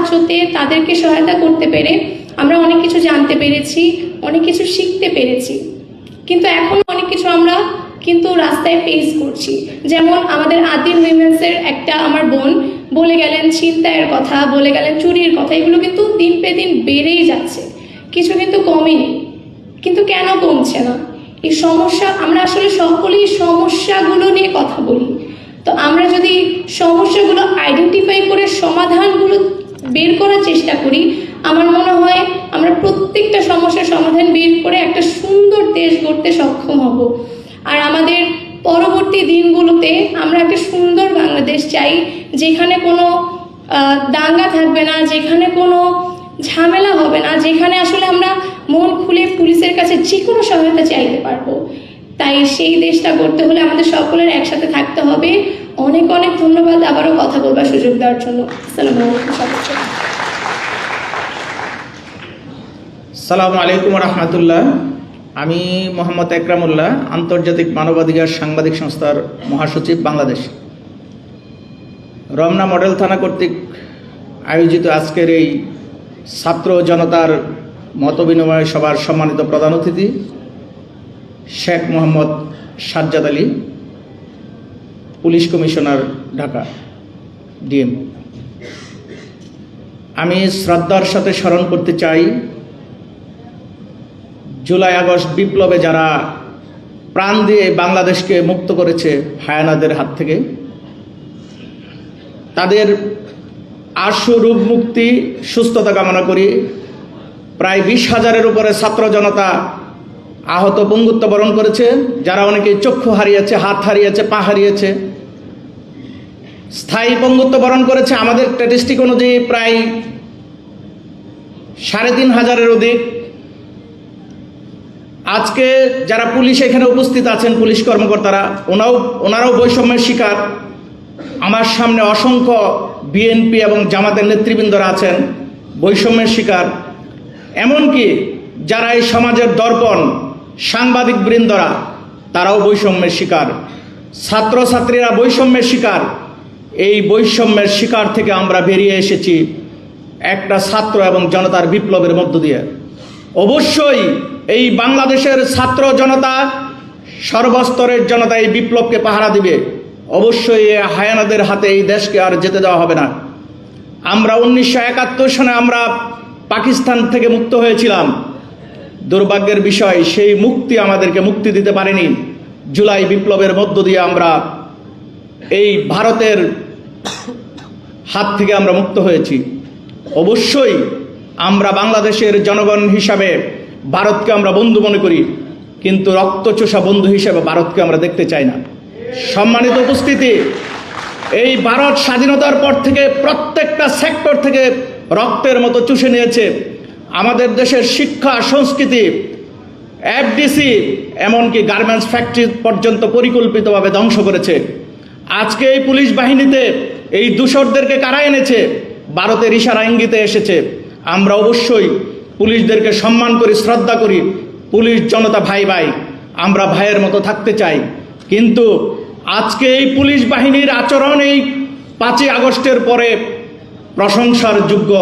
সাহায্যতে তাদেরকে সহায়তা করতে পেরে আমরা অনেক কিছু জানতে পেরেছি, অনেক কিছু শিখতে পেরেছি। কিন্তু এখন অনেক কিছু আমরা কিন্তু রাস্তায় ফেস করছি। যেমন আমাদের আদিল উইমেন্সের একটা আমার বোন বলে গেলেন ছিনতাইয়ের কথা, বলে গেলেন চুরির কথা, এগুলো কিন্তু দিন পে দিন বেড়েই যাচ্ছে, কিছু কিন্তু কমেনি। কিন্তু কেন কমছে না? এই সমস্যা, আমরা আসলে সকলেই সমস্যাগুলো নিয়ে কথা বলি। তো আমরা যদি সমস্যাগুলো আইডেন্টিফাই করে সমাধানগুলো বের করার চেষ্টা করি, আমার মনে হয় আমরা প্রত্যেকটা সমস্যার সমাধান বের করে একটা সুন্দর দেশ গড়তে সক্ষম হব। আর আমাদের পরবর্তী দিনগুলোতে আমরা একটা সুন্দর বাংলাদেশ চাই, যেখানে কোনো দাঙ্গা থাকবে না, যেখানে কোনো ঝামেলা হবে না, যেখানে আসলে আমরা মন খুলে পুলিশের কাছে যে কোনো সহায়তা চাইতে পারবো। তাই সেই দেশটা গড়তে হলে আমাদের সকলের একসাথে থাকতে হবে। অনেক অনেক ধন্যবাদ আবারও কথা বলবার সুযোগ দেওয়ার জন্য। আসসালামু আলাইকুম রহমতুল্লাহ। আমি মোহাম্মদ একরামুল্লাহ, আন্তর্জাতিক মানবাধিকার সাংবাদিক সংস্থার মহাসচিব, বাংলাদেশ। রমনা মডেল থানা কর্তৃক আয়োজিত আজকের এই ছাত্র জনতার মতবিনিময় সভার সম্মানিত প্রধান অতিথি Sheikh Mohammad Sajjad Ali, police commissioner, Dhaka DM. আমি শ্রদ্ধার সাথে স্মরণ করতে চাই জুলাই আগস্ট বিপ্লবে যারা প্রাণ দিয়ে বাংলাদেশকে মুক্ত করেছে হায়ানাদের হাত থেকে, তাদের আশু রূপ মুক্তি, সুস্থতা কামনা করি। প্রায় 20,000-এর উপরে ছাত্র জনতা আহত, পঙ্গুত্ব বরণ করেছে, যারা অনেকে চক্ষু হারিয়েছে, হাত হারিয়েছে, পা হারিয়েছে, স্থায়ী পঙ্গুত্ব বরণ করেছে। আমাদের স্ট্যাটিস্টিক অনুযায়ী প্রায় 3,500-এর অধিক। আজকে যারা পুলিশ এখানে উপস্থিত আছেন, পুলিশ কর্মকর্তারা, ওনারাও বৈষম্যের শিকার। আমার সামনে অসংখ্য বিএনপি এবং জামাতের নেতৃবৃন্দরা আছেন, বৈষম্যের শিকার। এমনকি যারা এই সমাজের দর্পণ, সাংবাদিক বৃন্দরা, তারাও বৈষম্যের শিকার। ছাত্রছাত্রীরা বৈষম্যের শিকার। এই বৈষম্যের শিকার থেকে আমরা বেরিয়ে এসেছি একটা ছাত্র এবং জনতার বিপ্লবের মধ্য দিয়ে। অবশ্যই এই বাংলাদেশের ছাত্র জনতা, সর্বস্তরের জনতা এই বিপ্লবকে পাহারা দিবে। অবশ্যই এই হায়ানাদের হাতে এই দেশকে আর যেতে দেওয়া হবে না। আমরা 1971 সনে আমরা পাকিস্তান থেকে মুক্ত হয়েছিলাম। দুর্ভাগ্যের বিষয়, সেই মুক্তি আমাদেরকে মুক্তি দিতে পারেনি। জুলাই বিপ্লবের মধ্য দিয়ে আমরা এই ভারতের হাত থেকে আমরা মুক্ত হয়েছি। অবশ্যই আমরা বাংলাদেশের জনগণ হিসাবে ভারতকে আমরা বন্ধু মনে করি, কিন্তু রক্তচোষা বন্ধু হিসাবে ভারতকে আমরা দেখতে চাই না। সম্মানিত উপস্থিতি, এই ভারত স্বাধীনতার পর থেকে প্রত্যেকটা সেক্টর থেকে রক্তের মতো চুষে নিয়েছে। আমাদের দেশের শিক্ষা, সংস্কৃতি, এফডিসি, এমনকি গার্মেন্টস ফ্যাক্টরি পর্যন্ত পরিকল্পিতভাবে ধ্বংস করেছে। আজকে এই পুলিশ বাহিনীতে এই দূষরদেরকে কারা এনেছে? ভারতের ইশারা ইঙ্গিতে এসেছে। আমরা অবশ্যই পুলিশদেরকে সম্মান করি, শ্রদ্ধা করি। পুলিশ জনতা ভাই ভাই, আমরা ভাইয়ের মতো থাকতে চাই। কিন্তু আজকে এই পুলিশ বাহিনীর আচরণ এই 5ই আগস্টের পরে প্রশংসার যোগ্য,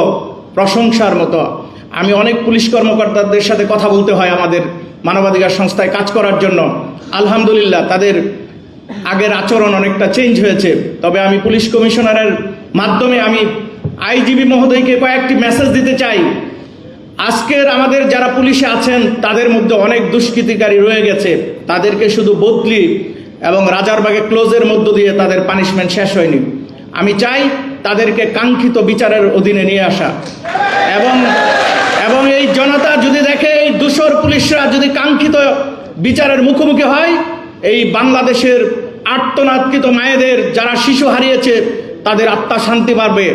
প্রশংসার মতো। আমি অনেক পুলিশ কর্মকর্তাদের সাথে কথা বলতে হয় আমাদের মানবাধিকার সংস্থায় কাজ করার জন্য। আলহামদুলিল্লাহ, তাদের আগের আচরণ অনেকটা চেঞ্জ হয়েছে। তবে আমি পুলিশ কমিশনারের মাধ্যমে আমি আইজিবি মহোদয়কে কয়েকটি মেসেজ দিতে চাই। আজকের আমাদের যারা পুলিশে আছেন, তাদের মধ্যে অনেক দুষ্কৃতিকারী রয়ে গেছে। তাদেরকে শুধু বদলি এবং রাজারবাগে ক্লোজের মধ্য দিয়ে তাদের পানিশমেন্ট শেষ হয়নি। আমি চাই তাদেরকে কাঙ্ক্ষিত বিচারের অধীনে নিয়ে আসা। এবং এই জনতা যদি দেখে এই দূষর পুলিশরা যদি কাঙ্ক্ষিত বিচারের মুখোমুখি হয়, এই বাংলাদেশের আর্তনাদকৃত মায়েদের, যারা শিশু হারিয়েছে, তাদের আত্মা শান্তি পাবে।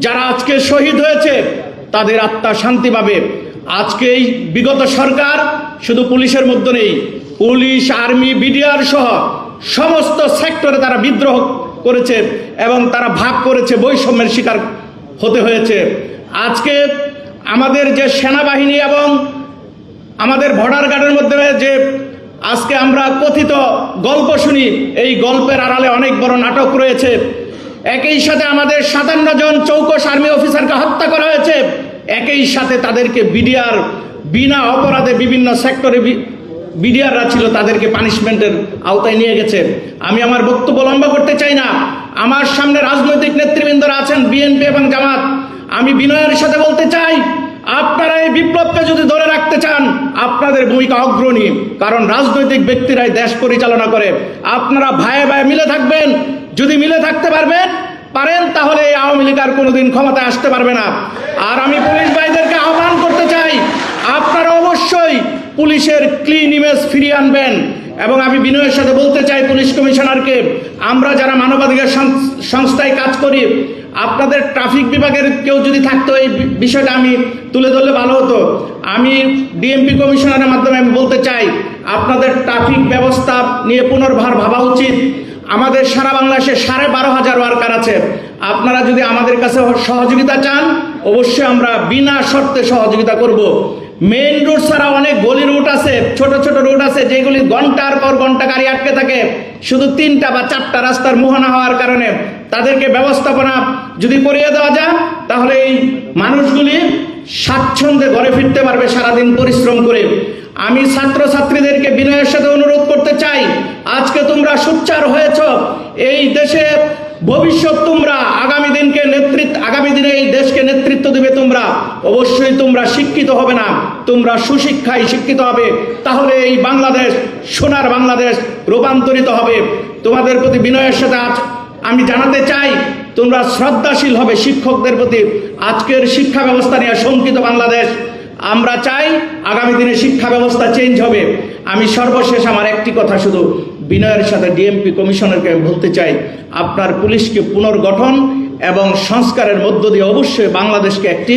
যারা আজকে শহীদ হয়েছে, তাদের আত্মা শান্তি পাবে। আজকে এই বিগত সরকার শুধু পুলিশের মধ্যে নেই, পুলিশ, আর্মি, বিডিআর সহ সমস্ত সেক্টরে তারা বিদ্রোহ করেছে এবং তারা ভাগ করেছে, বৈষম্যের শিকার হতে হয়েছে। আজকে আমাদের যে সেনাবাহিনী এবং আমাদের বর্ডার গার্ডের মধ্যে যে আজকে আমরা কথিত গল্প শুনি, এই গল্পের আড়ালে অনেক বড় নাটক রয়েছে। একই সাথে আমাদের 57 জন চৌকস আর্মি অফিসারকে হত্যা করা হয়েছে, একই সাথে তাদেরকে বিডিআর বিনা অপরাধে বিভিন্ন সেক্টরে বিডিআররা ছিল, তাদেরকে পানিশমেন্টের আওতায় নিয়ে গেছে। আমি আমার বক্তব্য লম্বা করতে চাই না। আমার সামনে রাজনৈতিক নেতৃবৃন্দরা আছেন, বিএনপি এবং জামাত। আমি বিনয়ের সাথে বলতে চাই, আপনারা এই বিপ্লবকে যদি ধরে রাখতে চান, আপনাদের ভূমিকা অগ্রণী, কারণ রাজনৈতিক ব্যক্তিরাই দেশ পরিচালনা করে। আপনারা ভাইয়ে ভাইয়ে মিলে থাকবেন। যদি মিলে থাকতে পারেন তাহলে এই আওয়ামী লীগ আর কোনোদিন ক্ষমতায় আসতে পারবে না। আর আমি পুলিশ ভাইদেরকে আহ্বান করতে চাই, আপনারা অবশ্যই পুলিশের ক্লিন ইমেজ ফিরিয়ে আনবেন। এবং আমি বিনয়ের সাথে বলতে চাই পুলিশ কমিশনারকে, আমরা যারা মানবাধিকার সংস্থায় কাজ করি, আপনাদের ট্রাফিক বিভাগের কেউ যদি থাকতো এই বিষয়টা আমি তুলে ধরলে ভালো হতো। আমি ডিএমপি কমিশনারের মাধ্যমে আমি বলতে চাই, আপনাদের ট্রাফিক ব্যবস্থা নিয়ে পুনর্বার ভাবা উচিত। আমাদের সারা বাংলাদেশে 12,500 ওয়ার্কার আছে। আপনারা যদি আমাদের কাছে সহযোগিতা চান, অবশ্যই আমরা বিনা শর্তে সহযোগিতা করব। মেইন রোড ছাড়া অনেক গলি রুট আছে, ছোট ছোট রোড আছে, যেগুলি ঘন্টার পর ঘন্টা গাড়ি আটকে থাকে, শুধু 3টা বা 4টা রাস্তার মোহনা হওয়ার কারণে। তাদেরকে ব্যবস্থাপনা যদি করিয়ে দেওয়া যায়, তাহলে এই মানুষগুলি স্বাচ্ছন্দ্যে ঘরে ফিরতে পারবে সারাদিন পরিশ্রম করে। আমি ছাত্রছাত্রীদেরকে বিনয়ের সাথে অনুরোধ করতে চাই, আজকে তোমরা সোচ্চার হয়েছ, এই দেশে ভবিষ্যৎ তোমরা, আগামী দিনে এই দেশকে নেতৃত্ব দেবে তোমরা। অবশ্যই তোমরা শিক্ষিত হবে না, তোমরা সুশিক্ষায় শিক্ষিত হবে, তাহলে এই বাংলাদেশ সোনার বাংলাদেশ রূপান্তরিত হবে। তোমাদের প্রতি বিনয়ের সাথে আমি জানাতে চাই, তোমরা শ্রদ্ধাশীল হবে শিক্ষকদের প্রতি। আজকের শিক্ষা ব্যবস্থা নিয়ে শঙ্কিত বাংলাদেশ। আমরা চাই আগামী দিনে শিক্ষা ব্যবস্থা চেঞ্জ হবে। আমি সর্বশেষ আমার একটি কথা শুধু বিনয়ের সাথে ডিএমপি কমিশনারকে বলতে চাই, আপনার পুলিশকে পুনর্গঠন এবং সংস্কারের মধ্য দিয়ে অবশ্যই বাংলাদেশকে একটি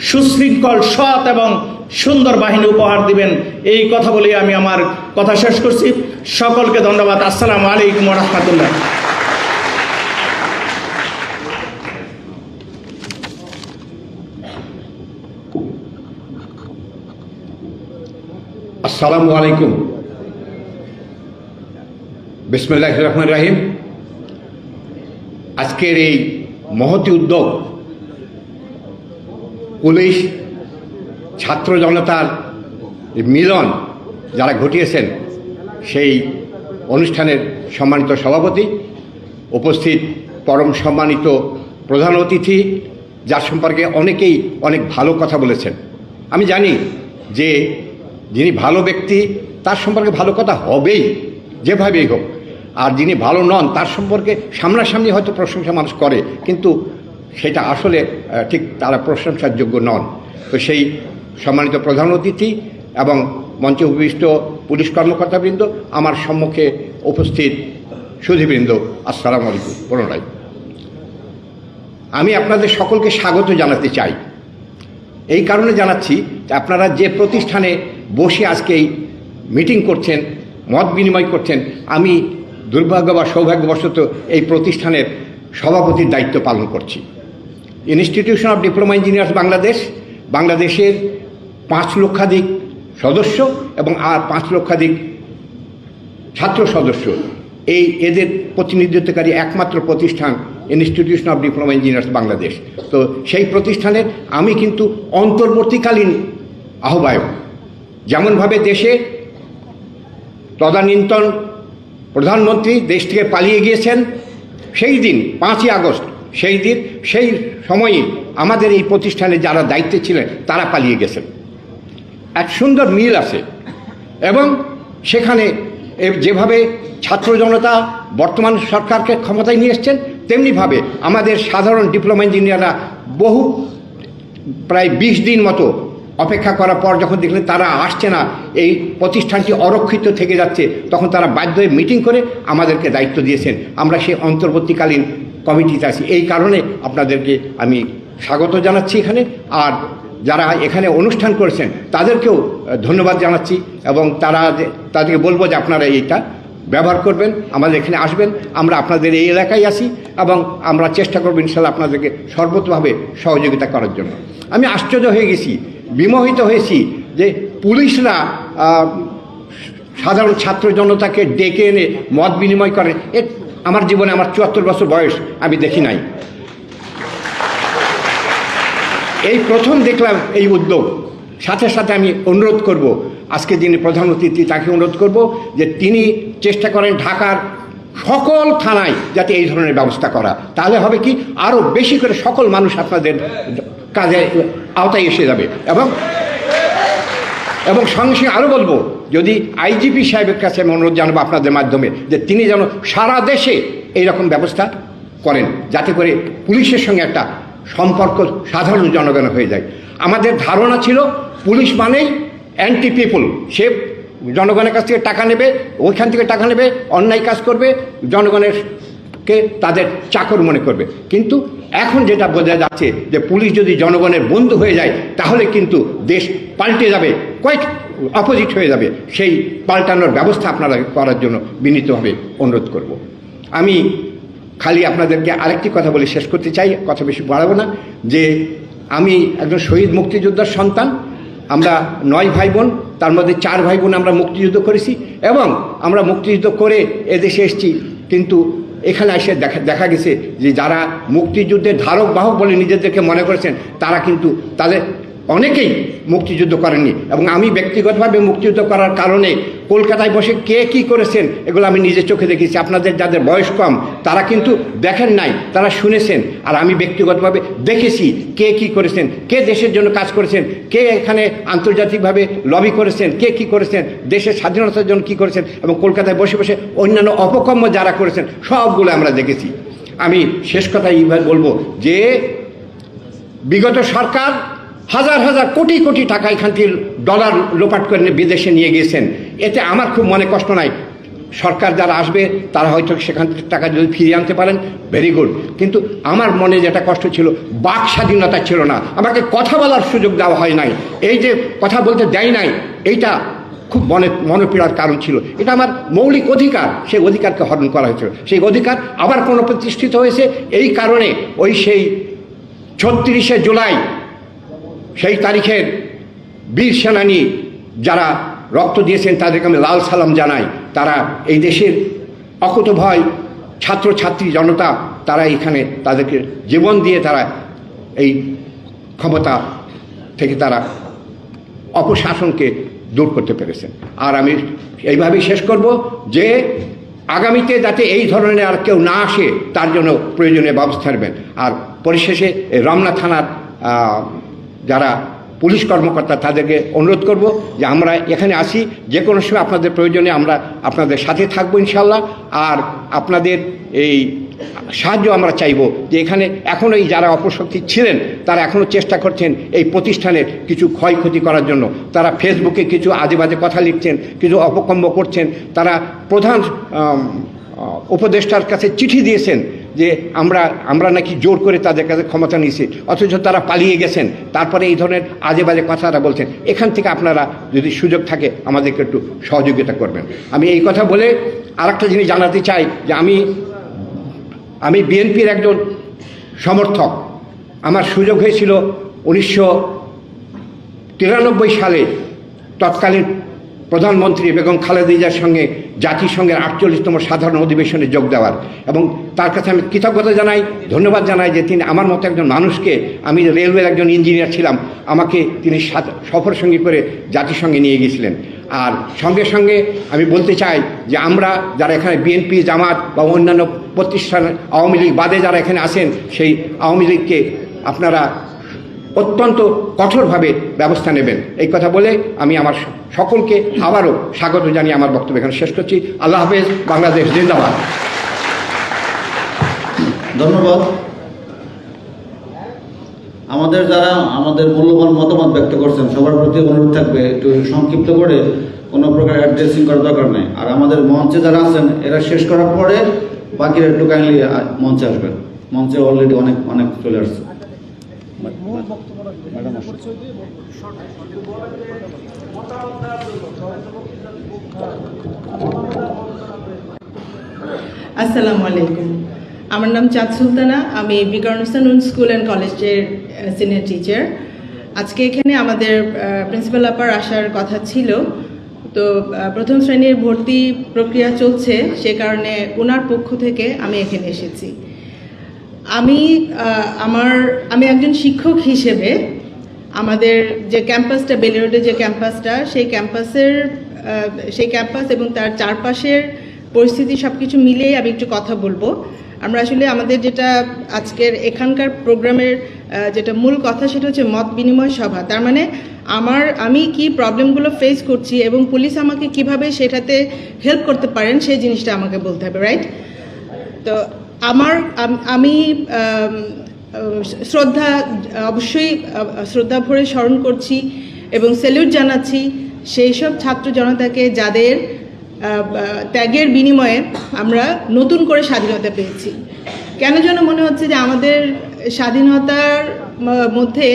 সুশৃঙ্খল, সৎ এবং সুন্দর বাহিনী উপহার দিবেন। এই কথা বলে আমি আমার কথা শেষ করছি। সকলকে ধন্যবাদ। আসসালামু আলাইকুম ওয়া রাহমাতুল্লাহ। আসসালামু আলাইকুম। বিসমিল্লাহির রহমানির রহিম। আজকের এই মহতী উদ্যোগ, পুলিশ ছাত্র জনতার মিলন যারা ঘটিয়েছেন, সেই অনুষ্ঠানের সম্মানিত সভাপতি, উপস্থিত পরম সম্মানিত প্রধান অতিথি, যার সম্পর্কে অনেকেই অনেক ভালো কথা বলেছেন। আমি জানি যে যিনি ভালো ব্যক্তি তার সম্পর্কে ভালো কথা হবেই, যেভাবেই হোক। আর যিনি ভালো নন তার সম্পর্কে সামনাসামনি হয়তো প্রশংসা মানুষ করে, কিন্তু সেটা আসলে ঠিক তারা প্রশংসার যোগ্য নন। তো সেই সম্মানিত প্রধান অতিথি এবং মঞ্চে উপবিষ্ট পুলিশ কর্মকর্তাবৃন্দ, আমার সম্মুখে উপস্থিত সুধীবৃন্দ, আসসালামু আলাইকুম। পুনরায় আমি আপনাদের সকলকে স্বাগত জানাতে চাই। এই কারণে জানাচ্ছি যে আপনারা যে প্রতিষ্ঠানে বসে আজকে এই মিটিং করছেন, মত বিনিময় করছেন, আমি দুর্ভাগ্য বা সৌভাগ্যবশত এই প্রতিষ্ঠানের সভাপতির দায়িত্ব পালন করছি। ইনস্টিটিউশন অফ ডিপ্লোমা ইঞ্জিনিয়ার্স বাংলাদেশের 5 লক্ষাধিক সদস্য এবং আর 5 লক্ষাধিক ছাত্র সদস্য, এদের প্রতিনিধিত্বকারী একমাত্র প্রতিষ্ঠান institution of diploma engineers Bangladesh. তো সেই প্রতিষ্ঠানের আমি কিন্তু অন্তর্বর্তীকালীন আহ্বায়ক। যেমনভাবে দেশে তদানীন্তন প্রধানমন্ত্রী দেশ থেকে পালিয়ে গিয়েছেন, সেই দিন 5ই আগস্ট, সেই সময়ে আমাদের এই প্রতিষ্ঠানে যারা দায়িত্বে ছিলেন তারা পালিয়ে গেছেন। এক সুন্দর মিল আছে এবং সেখানে যেভাবে ছাত্র জনতা বর্তমান সরকারকে ক্ষমতায় নিয়ে এসছেন, তেমনিভাবে আমাদের সাধারণ ডিপ্লোমা ইঞ্জিনিয়াররা প্রায় 20 দিন মতো অপেক্ষা করার পর যখন দেখলেন তারা আসছে না, এই প্রতিষ্ঠানটি অরক্ষিত থেকে যাচ্ছে, তখন তারা বাধ্য হয়ে মিটিং করে আমাদেরকে দায়িত্ব দিয়েছেন। আমরা সেই অন্তর্বর্তীকালীন কমিটিতে আছি। এই কারণে আপনাদেরকে আমি স্বাগত জানাচ্ছি এখানে। আর যারা এখানে অনুষ্ঠান করেছেন তাদেরকেও ধন্যবাদ জানাচ্ছি এবং তাদেরকে বলবো যে আপনারা এইটা ব্যবহার করবেন, আমাদের এখানে আসবেন। আমরা আপনাদের এই এলাকায় আসি এবং আমরা চেষ্টা করব ইনশাল্লাহ আপনাদেরকে সর্বতভাবে সহযোগিতা করার জন্য। আমি আশ্চর্য হয়ে গেছি, বিমোহিত হয়েছি যে পুলিশরা সাধারণ ছাত্র জনতাকে ডেকে এনে মত বিনিময় করেন। আমার জীবনে, আমার 74 বছর বয়স, আমি দেখি নাই। এই প্রথম দেখলাম এই উদ্যোগ। সাথে সাথে আমি অনুরোধ করব, আজকে যিনি প্রধান অতিথি তাকে অনুরোধ করব যে তিনি চেষ্টা করেন ঢাকার সকল থানায় যাতে এই ধরনের ব্যবস্থা করা। তাহলে হবে কি, আরও বেশি করে সকল মানুষ আপনাদের কাজে আওতায় এসে যাবে। এবং সঙ্গে সঙ্গে আরও বলবো, যদি আইজিপি সাহেবের কাছে আমি অনুরোধ জানাবো আপনাদের মাধ্যমে, যে তিনি যেন সারা দেশে এইরকম ব্যবস্থা করেন, যাতে করে পুলিশের সঙ্গে একটা সম্পর্ক সাধারণ জনগণের হয়ে যায়। আমাদের ধারণা ছিল পুলিশ মানেই অ্যান্টি পিপল, সে জনগণের কাছ থেকে টাকা নেবে, ওইখান থেকে টাকা নেবে, অন্যায় কাজ করবে, জনগণেরকে তাদের চাকর মনে করবে। কিন্তু এখন যেটা বোঝা যাচ্ছে যে পুলিশ যদি জনগণের বন্ধু হয়ে যায়, তাহলে কিন্তু দেশ পাল্টে যাবে, কোয়াইট অপোজিট হয়ে যাবে। সেই পাল্টানোর ব্যবস্থা আপনারা করার জন্য বিনীতভাবে অনুরোধ করব। আমি খালি আপনাদেরকে আরেকটি কথা বলে শেষ করতে চাই, কথা বেশি বাড়াবো না, যে আমি একজন শহীদ মুক্তিযোদ্ধার সন্তান। আমরা 9 ভাই বোন, তার মধ্যে 4 ভাই বোন আমরা মুক্তিযুদ্ধ করেছি, এবং আমরা মুক্তিযুদ্ধ করে এদেশে এসেছি। কিন্তু এখানে এসে দেখা গেছে যে যারা মুক্তিযুদ্ধের ধারক বাহক বলে নিজেদেরকে মনে করেছেন, তারা কিন্তু তাদের অনেকেই মুক্তিযুদ্ধ করেননি। এবং আমি ব্যক্তিগতভাবে মুক্তিযুদ্ধ করার কারণে কলকাতায় বসে কে কী করেছেন এগুলো আমি নিজের চোখে দেখেছি। আপনাদের যাদের বয়স কম তারা কিন্তু দেখেন নাই, তারা শুনেছেন। আর আমি ব্যক্তিগতভাবে দেখেছি কে কী করেছেন, কে দেশের জন্য কাজ করেছেন, কে এখানে আন্তর্জাতিকভাবে লবি করেছেন, কে কী করেছেন, দেশের স্বাধীনতার জন্য কী করেছেন, এবং কলকাতায় বসে বসে অন্যান্য অপকর্ম যারা করেছেন সবগুলো আমরা দেখেছি। আমি শেষ কথা এইভাবে বলবো যে বিগত সরকার হাজার হাজার কোটি কোটি টাকা এখান থেকে ডলার লোপাট করে বিদেশে নিয়ে গিয়েছেন। এতে আমার খুব মনে কষ্ট নাই। সরকার যারা আসবে তারা হয়তো সেখান থেকে টাকা যদি ফিরিয়ে আনতে পারেন, ভেরি গুড। কিন্তু আমার মনে যেটা কষ্ট ছিল, বাক স্বাধীনতা ছিল না, আমাকে কথা বলার সুযোগ দেওয়া হয় নাই। এই যে কথা বলতে দেয় নাই, এইটা খুব মনোপীড়ার কারণ ছিল। এটা আমার মৌলিক অধিকার, সেই অধিকারকে হরণ করা হয়েছিল। সেই অধিকার আবার পুনঃপ্রতিষ্ঠিত হয়েছে এই কারণে, সেই 36শে জুলাই সেই তারিখের বীর সেনানী যারা রক্ত দিয়েছেন তাদেরকে আমি লাল সালাম জানাই। তারা এই দেশের অকুতভয় ছাত্রছাত্রী জনতা, তারা এখানে তাদেরকে জীবন দিয়ে তারা এই ক্ষমতা থেকে তারা অপশাসনকে দূর করতে পেরেছেন। আর আমি এইভাবেই শেষ করব যে আগামীতে যাতে এই ধরনের আর কেউ না আসে তার জন্য প্রয়োজনীয় ব্যবস্থা নেবেন। আর পরিশেষে রমনা থানার যারা পুলিশ কর্মকর্তা তাদেরকে অনুরোধ করব যে আমরা এখানে আসি, যে কোনো সময় আপনাদের প্রয়োজনে আমরা আপনাদের সাথে থাকবো ইনশাল্লাহ। আর আপনাদের এই সাহায্য আমরা চাইব যে এখানে এখনও এই যারা অপশক্তি ছিলেন তারা এখনও চেষ্টা করছেন এই প্রতিষ্ঠানের কিছু ক্ষয়ক্ষতি করার জন্য। তারা ফেসবুকে কিছু আজে বাজে কথা লিখছেন, কিছু অপকর্ম করছেন। তারা প্রধান উপদেষ্টার কাছে চিঠি দিয়েছেন যে আমরা নাকি জোর করে তাদের কাছে ক্ষমতা নিয়েছি, অথচ তারা পালিয়ে গেছেন। তারপরে এই ধরনের আজে বাজে কথাটা বলছেন। এখান থেকে আপনারা যদি সুযোগ থাকে আমাদেরকে একটু সহযোগিতা করবেন। আমি এই কথা বলে আরেকটা জিনিস জানাতে চাই যে আমি বিএনপির একজন সমর্থক। আমার সুযোগ হয়েছিল 1993 সালে তৎকালীন প্রধানমন্ত্রী বেগম খালেদা জিয়ার সঙ্গে জাতিসংঘের 48তম সাধারণ অধিবেশনে যোগ দেওয়ার, এবং তার কাছে আমি কৃতজ্ঞতা জানাই, ধন্যবাদ জানাই যে তিনি আমার মতো একজন মানুষকে, আমি রেলওয়ের একজন ইঞ্জিনিয়ার ছিলাম, আমাকে তিনি সফর সঙ্গী করে জাতিসংঘে নিয়ে গিয়েছিলেন। আর সঙ্গে সঙ্গে আমি বলতে চাই যে আমরা যারা এখানে বিএনপি, জামাত বা অন্যান্য প্রতিষ্ঠান, আওয়ামী লীগ বাদে যারা এখানে আসেন, সেই আওয়ামী লীগকে আপনারা অত্যন্ত কঠোরভাবে ব্যবস্থা নেবেন। এই কথা বলে আমি আমার সকলকে আবারও স্বাগত জানিয়ে আমার বক্তব্য এখানে শেষ করছি। আল্লাহ হাফেজ। বাংলাদেশ জিন্দাবাদ। ধন্যবাদ। আমাদের মূল্যবান মতামত ব্যক্ত করছেন, সবার প্রতি অনুরোধ থাকবে একটু সংক্ষিপ্ত করে, কোনো প্রকার অ্যাড্রেসিং করার দরকার নেই। আর আমাদের মঞ্চে যারা আছেন এরা শেষ করার পরে বাকিরা একটু কাইন্ডলি মঞ্চে আসবেন। মঞ্চে অলরেডি অনেক চলে আসছে। আসসালামু আলাইকুম। আমার নাম চাঁদ সুলতানা, আমি বিকারুন্নিসা নূন স্কুল অ্যান্ড কলেজের সিনিয়র টিচার। আজকে এখানে আমাদের প্রিন্সিপাল আপার আসার কথা ছিল, তো তো প্রথম শ্রেণীর ভর্তি প্রক্রিয়া চলছে, সে কারণে ওনার পক্ষ থেকে আমি এখানে এসেছি। আমি একজন শিক্ষক হিসেবে আমাদের যে ক্যাম্পাসটা, বেলি রোডের যে ক্যাম্পাসটা, সেই ক্যাম্পাস এবং তার চারপাশের পরিস্থিতি সব কিছু মিলিয়ে আমি একটু কথা বলবো। আমরা আসলে আমাদের যেটা আজকের এখানকার প্রোগ্রামের যেটা মূল কথা, সেটা হচ্ছে মত বিনিময় সভা। তার মানে আমি কি প্রবলেমগুলো ফেস করছি এবং পুলিশ আমাকে কিভাবে সেটাতে হেল্প করতে পারেন, সেই জিনিসটা আমাকে বলতে হবে, রাইট? তো আমি অবশ্যই শ্রদ্ধা ভরে স্মরণ করছি এবং স্যালিউট জানাচ্ছি সেই সব ছাত্র জনতাকে যাদের ত্যাগের বিনিময়ে আমরা নতুন করে স্বাধীনতা পেয়েছি। কেন যেন মনে হচ্ছে যে আমাদের স্বাধীনতার মধ্যে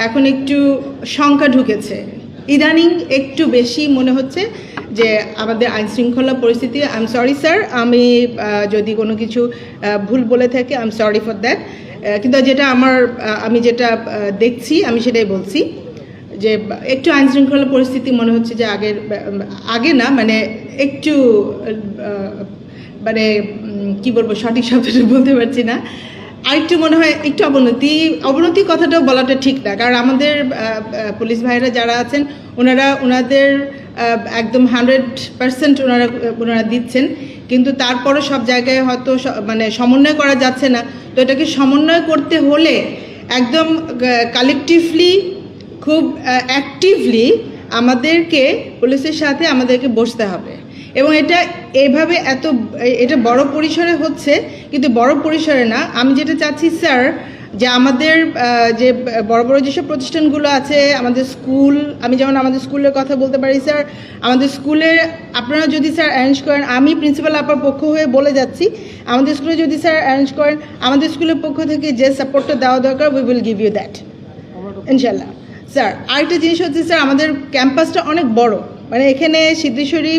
এখন একটু শঙ্কা ঢুকেছে, ইদানিং একটু বেশি মনে হচ্ছে যে আমাদের আইনশৃঙ্খলা পরিস্থিতি। আই এম সরি স্যার, আমি যদি কোনো কিছু ভুল বলে থাকি, I am sorry for that. কিন্তু আমি যেটা দেখছি আমি সেটাই বলছি, যে একটু আইনশৃঙ্খলা পরিস্থিতি মনে হচ্ছে যে আগে না, মানে একটু মানে কি বলবো, সঠিক শব্দটা বলতে পারছি না, আরেকটু মনে হয় একটু অবনতি কথাটাও বলাটা ঠিক না। কারণ আমাদের পুলিশ ভাইরা যারা আছেন ওনাদের একদম 100% ওনারা দিচ্ছেন, কিন্তু তারপরও সব জায়গায় হয়তো মানে সমন্বয় করা যাচ্ছে না। তো এটাকে সমন্বয় করতে হলে একদম কালেকটিভলি, খুব অ্যাক্টিভলি আমাদেরকে পুলিশের সাথে আমাদেরকে বসতে হবে। এবং এটা বড় পরিসরে হচ্ছে, কিন্তু বড় পরিসরে না। আমি যেটা চাচ্ছি স্যার, যে আমাদের যে বড় বড় যেসব প্রতিষ্ঠানগুলো আছে, আমাদের স্কুল, আমি যেমন আমাদের স্কুলের কথা বলতে পারি স্যার, আমাদের স্কুলে আপনারা যদি স্যার অ্যারেঞ্জ করেন, আমি প্রিন্সিপাল আপার পক্ষ হয়ে বলে যাচ্ছি, আমাদের স্কুলে যদি স্যার অ্যারেঞ্জ করেন, আমাদের স্কুলের পক্ষ থেকে যে সাপোর্টটা দেওয়া দরকার, we will give you that ইনশাল্লাহ। স্যার আরেকটা জিনিস হচ্ছে স্যার, আমাদের ক্যাম্পাসটা অনেক বড়, মানে এখানে সিদ্ধেশ্বরী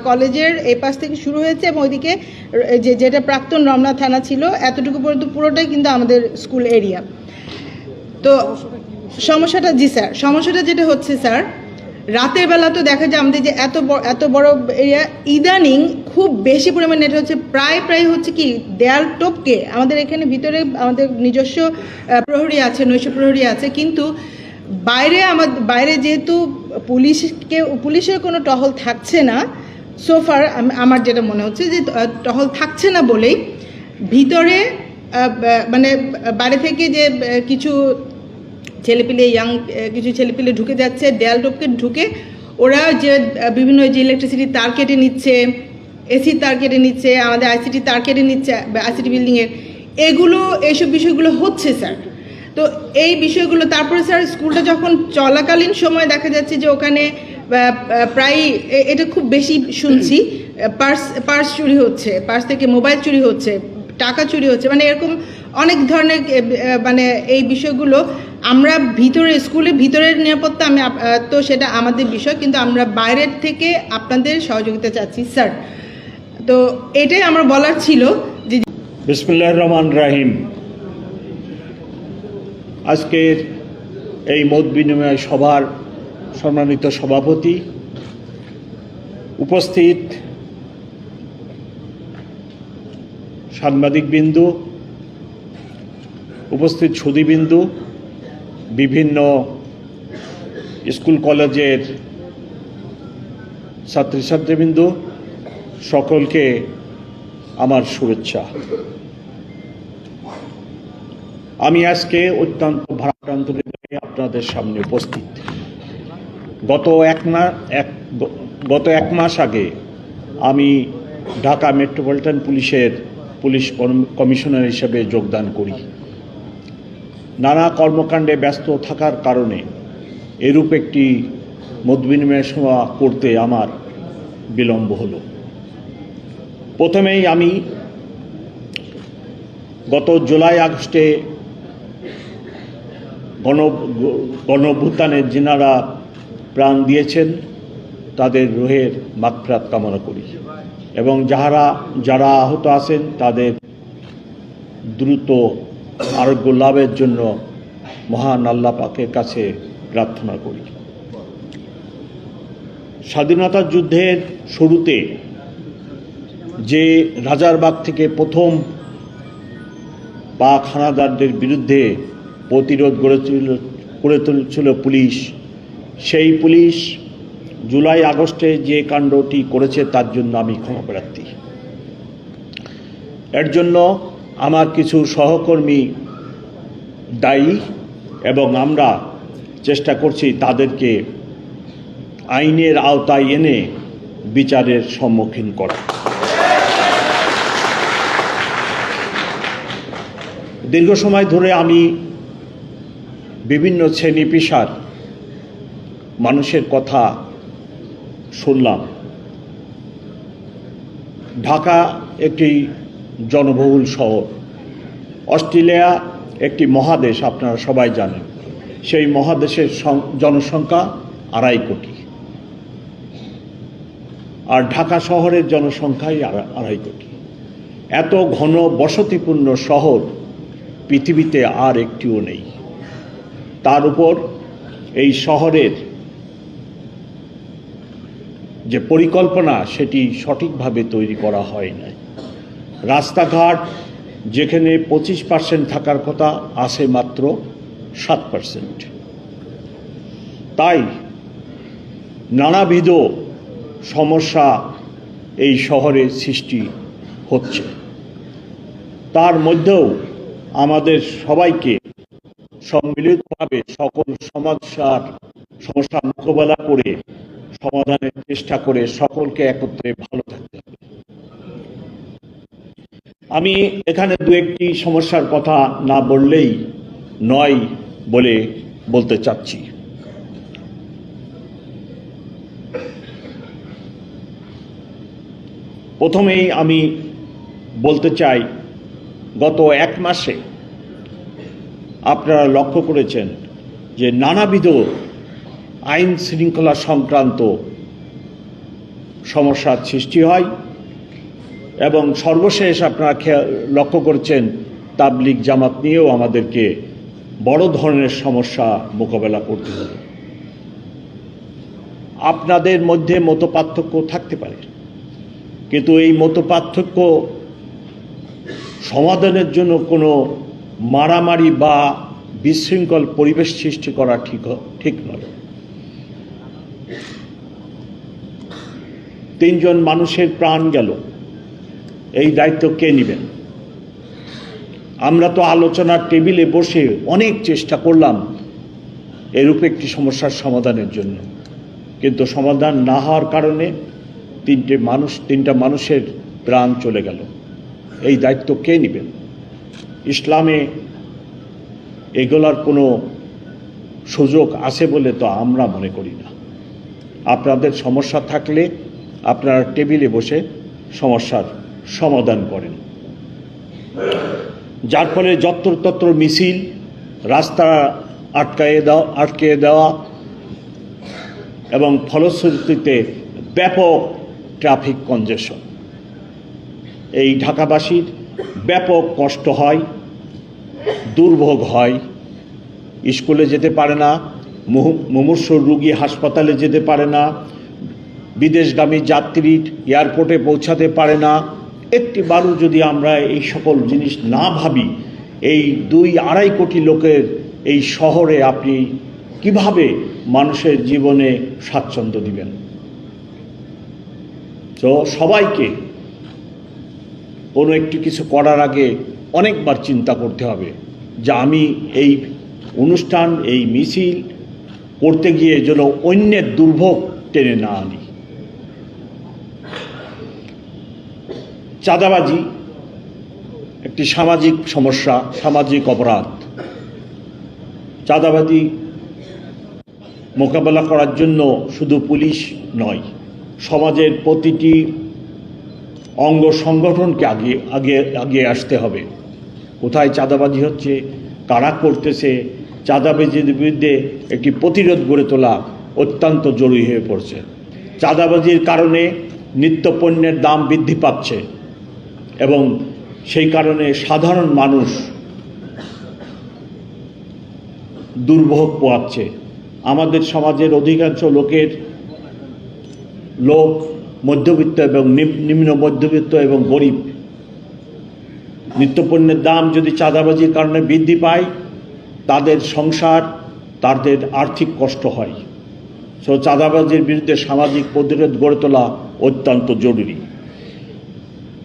কলেজের এই পাশ থেকে শুরু হয়েছে এবং ওইদিকে যেটা প্রাক্তন রমনা থানা ছিল এতটুকু পর্যন্ত পুরোটাই কিন্তু আমাদের স্কুল এরিয়া। তো সমস্যাটা, জি স্যার, সমস্যাটা যেটা হচ্ছে স্যার, রাতের বেলা তো দেখা যায় আমাদের যে এত বড় এরিয়া, ইদানিং খুব বেশি পরিমাণে এটা হচ্ছে প্রায় হচ্ছে কি দেয়াল টপকে আমাদের এখানে ভিতরে আমাদের নিজস্ব প্রহরী আছে, নৈশ প্রহরী আছে, কিন্তু বাইরে যেহেতু পুলিশের কোনো টহল থাকছে না সোফার, আমার যেটা মনে হচ্ছে যে টহল থাকছে না বলেই ভিতরে মানে বাইরে থেকে যে কিছু ছেলেপিলে কিছু ছেলেপিলে ঢুকে যাচ্ছে, দেয়াল টপকে ঢুকে ওরা যে বিভিন্ন যে ইলেকট্রিসিটি তার কেটে নিচ্ছে, এসি তার কেটে নিচ্ছে, আমাদের আইসিটি তার কেটে নিচ্ছে, আইসিটি বিল্ডিংয়ের, এইসব বিষয়গুলো হচ্ছে স্যার। তো এই বিষয়গুলো, তারপরে স্যার স্কুলটা যখন চলাকালীন সময় দেখা যাচ্ছে যে ওখানে প্রায়, এটা খুব বেশি শুনছি, পার্স চুরি হচ্ছে, পার্স থেকে মোবাইল চুরি হচ্ছে, টাকা চুরি হচ্ছে, মানে এরকম অনেক ধরনের, মানে এই বিষয়গুলো আমরা স্কুলের ভিতরের নিরাপত্তা তো সেটা আমাদের বিষয়, কিন্তু আমরা বাইরের থেকে আপনাদের সহযোগিতা চাচ্ছি স্যার। তো এটাই আমার বলার ছিল। যে বিসমিল্লাহির রহমানির রহিম। আজকের এই মত বিনিময় সভার সম্মানিত সভাপতি, উপস্থিত সাংবাদিকবৃন্দু, উপস্থিত সুধীবৃন্দু, বিভিন্ন স্কুল কলেজের ছাত্রছাত্রীবৃন্দু, সকলকে আমার শুভেচ্ছা। আমি আজকে অত্যন্ত ভারাক্রান্ত হয়ে আপনাদের সামনে উপস্থিত। গত এক মাস আগে আমি ঢাকা মেট্রোপলিটন পুলিশ কমিশনার হিসেবে যোগদান করি। নানা কর্মকাণ্ডে ব্যস্ত থাকার কারণে এরূপ একটি মত বিনিময় সভা করতে আমার বিলম্ব হলো। প্রথমেই আমি গত জুলাই আগস্টে গণঅভ্যুত্থানে যিনারা প্রাণ দিয়েছেন তাদের রুহের মাগফিরাত কামনা করি এবং যারা আহত আছেন তাদের দ্রুত আরোগ্য লাভের জন্য মহান আল্লাহ পাকের কাছে প্রার্থনা করি। স্বাধীনতা যুদ্ধের শুরুতে যে রাজারবাগ থেকে প্রথম পাক হানাদারদের বিরুদ্ধে প্রতিরোধ গড়ে তুলেছিল পুলিশ, সেই পুলিশ জুলাই আগস্টে যে কাণ্ডটি করেছে তার জন্য আমি ক্ষমাপ্রার্থী। এর জন্য আমার কিছু সহকর্মী দায়ী এবং আমরা চেষ্টা করছি তাদেরকে আইনের আওতায় এনে বিচারের সম্মুখীন করা। দীর্ঘ সময় ধরে আমি বিভিন্ন শ্রেণী পেশার মানুষের কথা শুনলাম। ঢাকা একটি জনবহুল শহর, অস্ট্রেলিয়া একটি মহাদেশ, আপনারা সবাই জানেন। সেই মহাদেশের জনসংখ্যা 2.5 কোটি, আর ঢাকা শহরের জনসংখ্যাই 2.5 কোটি। এত ঘন বসতিপূর্ণ শহর পৃথিবীতে আর একটিও নেই। তার উপর এই শহরের যে পরিকল্পনা সেটি সঠিকভাবে তৈরি করা হয় নাই। রাস্তাঘাট যেখানে 25% থাকার কথা আছে মাত্র 7%। তাই নানাবিধ সমস্যা এই শহরে সৃষ্টি হচ্ছে। তার মধ্যেও আমাদের সবাইকে সম্মিলিতভাবে সকল সমস্যা মোকাবেলা করে সমাধানের চেষ্টা করে সকলকে একত্রে ভালো থাকতে হবে। আমি এখানে দু একটি সমস্যার কথা না বললেই নয় বলে বলতে চাচ্ছি। প্রথমেই আমি বলতে চাই, গত 1 মাসে আপনারা লক্ষ্য করেছেন যে নানাবিধ আইন শৃঙ্খলা সংক্রান্ত সমস্যার সৃষ্টি হয় এবং সর্বশেষ আপনারা লক্ষ্য করেছেন তাবলিগ জামাত নিয়েও আমাদেরকে বড় ধরনের সমস্যা মোকাবেলা করতে হবে। আপনাদের মধ্যে মতপার্থক্য থাকতে পারে, কিন্তু এই মতপার্থক্য সমাধানের জন্য কোনো মারামারি বা বিশৃঙ্খল পরিবেশ সৃষ্টি করা ঠিক নয়। 3 জন মানুষের প্রাণ গেল, এই দায়িত্ব কে নেবেন? আমরা তো আলোচনার টেবিলে বসে অনেক চেষ্টা করলাম এরূপ একটি সমস্যার সমাধানের জন্য, কিন্তু সমাধান না হওয়ার কারণে 3টা মানুষের প্রাণ চলে গেল। এই দায়িত্ব কে নেবেন? ইসলামে এগুলার কোনো সুযোগ আছে বলে তো আমরা মনে করি না। আপনাদের সমস্যা থাকলে আপনারা টেবিলে বসে সমস্যার সমাধান করেন। যার ফলে যত্রতত্র মিছিল, রাস্তা আটকে দেওয়া এবং ফলশ্রুতিতে ব্যাপক ট্রাফিক কনজেশন। এই ঢাকাবাসীর ব্যাপক কষ্ট হয়, দুর্ভোগ হয়। স্কুলে যেতে পারে না, মুমূর্ষু রোগী হাসপাতালে যেতে পারে না, বিদেশগামী যাত্রী এয়ারপোর্টে পৌঁছাতে পারে না। একটিবারও যদি আমরা এই সকল জিনিস না ভাবি, এই 2-2.5 কোটি লোকের এই শহরে আপনি কিভাবে মানুষের জীবনে স্বাচ্ছন্দ্য দিবেন? তো সবাইকে কোনো একটি কিছু করার আগে অনেকবার চিন্তা করতে হবে যে আমি এই অনুষ্ঠান, এই মিছিল করতে গিয়ে যেন অন্যের দুর্ভোগ টেনে না আনি। চাঁদাবাজি একটি সামাজিক সমস্যা, সামাজিক অপরাধ। চাঁদাবাজি মোকাবেলা করার জন্য শুধু পুলিশ নয়, সমাজের প্রতিটি অঙ্গ সংগঠনকে আগে আসতে হবে। কোথায় চাঁদাবাজি হচ্ছে, কারা করতেছে, চাঁদাবাজির বিরুদ্ধে একটি প্রতিরোধ গড়ে তোলা অত্যন্ত জরুরি হয়ে পড়ছে। চাঁদাবাজির কারণে নিত্যপণ্যের দাম বৃদ্ধি পাচ্ছে এবং সেই কারণে সাধারণ মানুষ দুর্ভোগ পোহাচ্ছে। আমাদের সমাজের অধিকাংশ লোকের লোক, মধ্যবিত্ত এবং নিম্ন মধ্যবিত্ত এবং গরিব, নিত্যপণ্যের দাম যদি চাঁদাবাজির কারণে বৃদ্ধি পায়, তাদের সংসার, তাদের আর্থিক কষ্ট হয়। সো চাঁদাবাজির বিরুদ্ধে সামাজিক প্রতিরোধ গড়ে তোলা অত্যন্ত জরুরি।